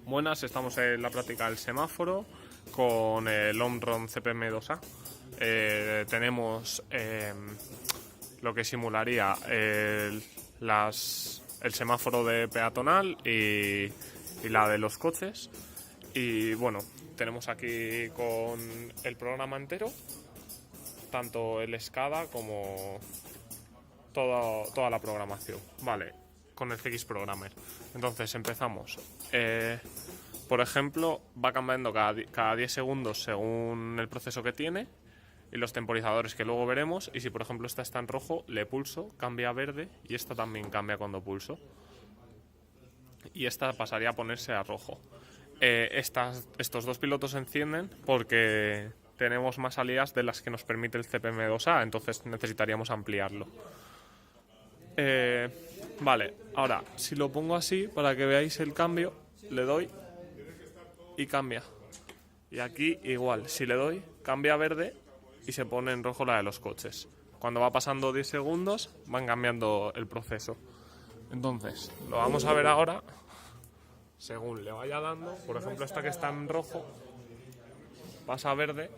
Buenas, estamos en la práctica del semáforo con el Omron CPM2A. Tenemos lo que simularía el semáforo de peatonal y la de los coches. Y bueno, tenemos aquí con el programa entero, tanto el SCADA como toda la programación. Vale, con el CX Programmer. Entonces empezamos. Por ejemplo, va cambiando cada 10 segundos según el proceso que tiene y los temporizadores que luego veremos. Y si por ejemplo esta está en rojo, le pulso, cambia a verde y esta también cambia cuando pulso. Y esta pasaría a ponerse a rojo. Estos dos pilotos se encienden porque tenemos más salidas de las que nos permite el CPM2A, entonces necesitaríamos ampliarlo. Vale, ahora si lo pongo así para que veáis el cambio, le doy y cambia. Y aquí igual, si le doy, cambia a verde y se pone en rojo la de los coches. Cuando va pasando 10 segundos van cambiando el proceso. Entonces, lo vamos a ver ahora según le vaya dando. Por ejemplo, esta que está en rojo pasa a verde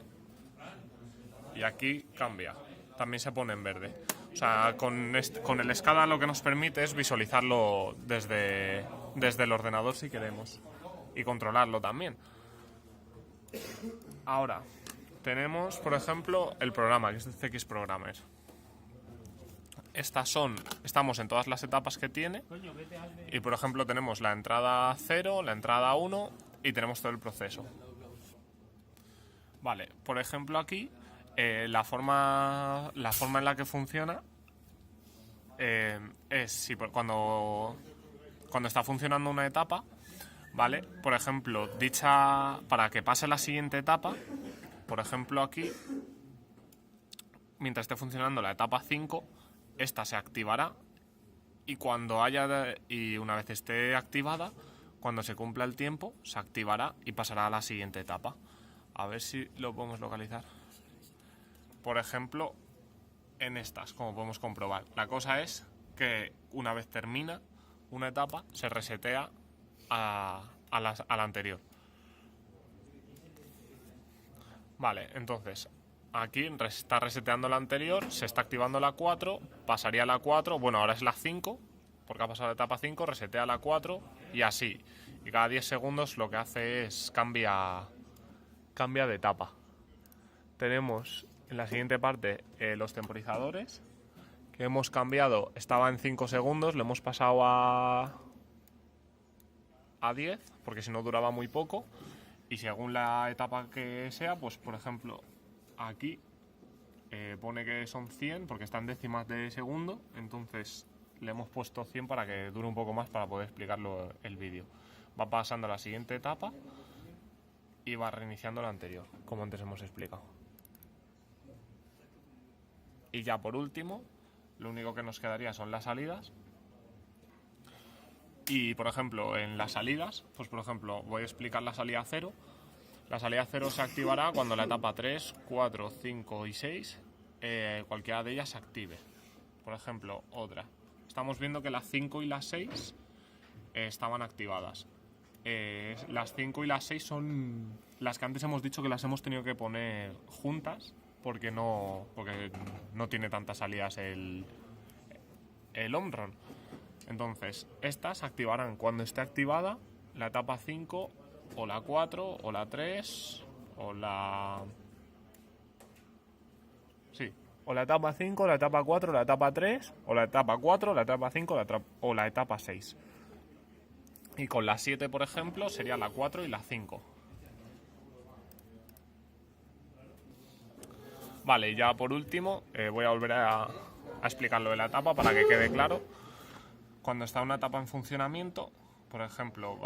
y aquí cambia, también se pone en verde. O sea, con el SCADA lo que nos permite es visualizarlo desde el ordenador si queremos y controlarlo también. Ahora tenemos, por ejemplo, el programa, que es el CX Programmer. Estamos en todas las etapas que tiene y, por ejemplo, tenemos la entrada 0, la entrada 1 y tenemos todo el proceso. Vale, por ejemplo aquí la forma en la que funciona es si cuando está funcionando una etapa, ¿vale? Por ejemplo, para que pase la siguiente etapa, por ejemplo aquí, mientras esté funcionando la etapa 5, esta se activará y una vez esté activada, cuando se cumpla el tiempo, se activará y pasará a la siguiente etapa. A ver si lo podemos localizar. Por ejemplo, en estas, como podemos comprobar. La cosa es que una vez termina una etapa, se resetea a la anterior. Vale, entonces aquí está reseteando la anterior, se está activando la 4, pasaría a la 4, bueno, ahora es la 5, porque ha pasado la etapa 5, resetea la 4 y así. Y cada 10 segundos lo que hace es cambia de etapa. Tenemos en la siguiente parte los temporizadores, que hemos cambiado, estaba en 5 segundos, lo hemos pasado a 10, porque si no duraba muy poco. Y según la etapa que sea, pues por ejemplo, aquí pone que son 100 porque están décimas de segundo, entonces le hemos puesto 100 para que dure un poco más para poder explicarlo el vídeo. Va pasando a la siguiente etapa y va reiniciando la anterior, como antes hemos explicado. Y ya por último, lo único que nos quedaría son las salidas. Y por ejemplo, en las salidas, pues por ejemplo, voy a explicar la salida 0. La salida 0 se activará cuando la etapa 3, 4, 5 y 6, cualquiera de ellas se active. Por ejemplo, otra. Estamos viendo que las 5 y las 6 estaban activadas. Las 5 y las 6 son las que antes hemos dicho que las hemos tenido que poner juntas porque no tiene tantas salidas el Omron. Entonces, estas se activarán cuando esté activada la etapa 5 o la 4 o la 3 o la... Sí, o la etapa 5, la etapa 4, la etapa 3 o la etapa 4, la etapa 5 o la etapa 6. Y con la 7, por ejemplo, sería la 4 y la 5. Vale, y ya por último voy a volver a explicar lo de la etapa para que quede claro. Cuando está una etapa en funcionamiento, por ejemplo,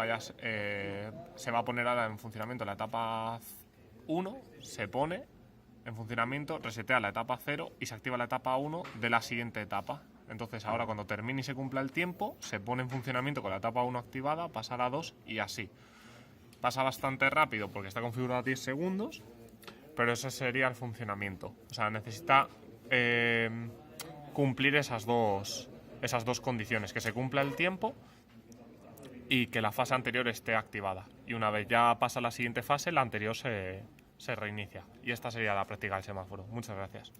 se va a poner ahora en funcionamiento la etapa 1, se pone en funcionamiento, resetea la etapa 0 y se activa la etapa 1 de la siguiente etapa. Entonces ahora cuando termine y se cumpla el tiempo, se pone en funcionamiento con la etapa 1 activada, pasa a la 2 y así. Pasa bastante rápido porque está configurado a 10 segundos, pero ese sería el funcionamiento. O sea, necesita cumplir esas dos condiciones, que se cumpla el tiempo y que la fase anterior esté activada. Y una vez ya pasa la siguiente fase, la anterior se reinicia. Y esta sería la práctica del semáforo. Muchas gracias.